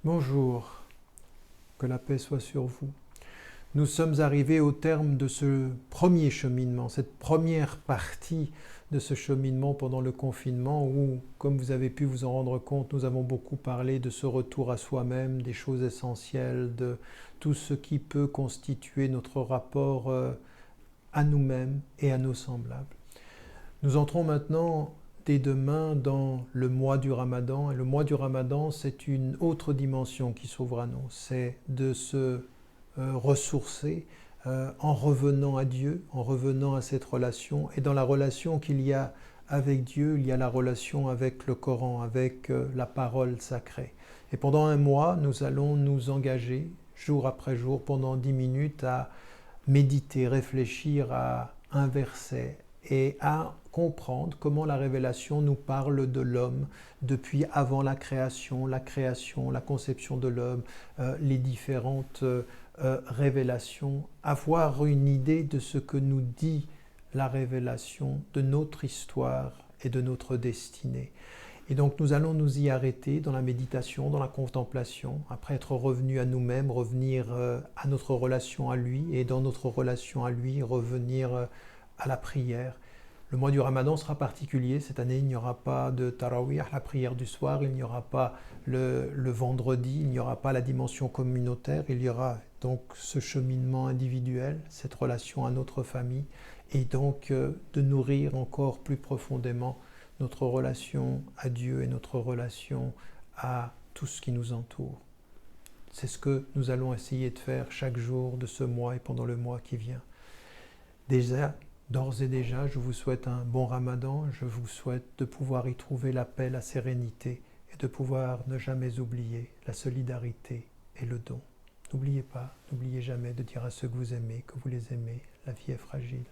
Bonjour, que la paix soit sur vous. Nous sommes arrivés au terme de ce premier cheminement, cette première partie de ce cheminement pendant le confinement où, comme vous avez pu vous en rendre compte, nous avons beaucoup parlé de ce retour à soi-même, des choses essentielles, de tout ce qui peut constituer notre rapport à nous-mêmes et à nos semblables. Nous entrons maintenant dès demain dans le mois du Ramadan. Et le mois du Ramadan, c'est une autre dimension qui s'ouvre à nous. C'est de se ressourcer en revenant à Dieu, en revenant à cette relation. Et dans la relation qu'il y a avec Dieu, il y a la relation avec le Coran, avec la parole sacrée. Et pendant un mois, nous allons nous engager, jour après jour, pendant 10 minutes, à méditer, réfléchir à un verset et à comprendre comment la révélation nous parle de l'homme depuis avant la création, la conception de l'homme, les différentes révélations, avoir une idée de ce que nous dit la révélation de notre histoire et de notre destinée. Et donc nous allons nous y arrêter dans la méditation, dans la contemplation, après être revenus à nous-mêmes, revenir à notre relation à lui, et dans notre relation à lui, revenir à la prière. Le mois du Ramadan sera particulier. Cette année, il n'y aura pas de tarawih, la prière du soir, il n'y aura pas le vendredi, il n'y aura pas la dimension communautaire, il y aura donc ce cheminement individuel, cette relation à notre famille, et donc de nourrir encore plus profondément notre relation à Dieu et notre relation à tout ce qui nous entoure. C'est ce que nous allons essayer de faire chaque jour de ce mois et pendant le mois qui vient. Déjà, d'ores et déjà, je vous souhaite un bon Ramadan, je vous souhaite de pouvoir y trouver la paix, la sérénité et de pouvoir ne jamais oublier la solidarité et le don. N'oubliez pas, n'oubliez jamais de dire à ceux que vous aimez, que vous les aimez, la vie est fragile.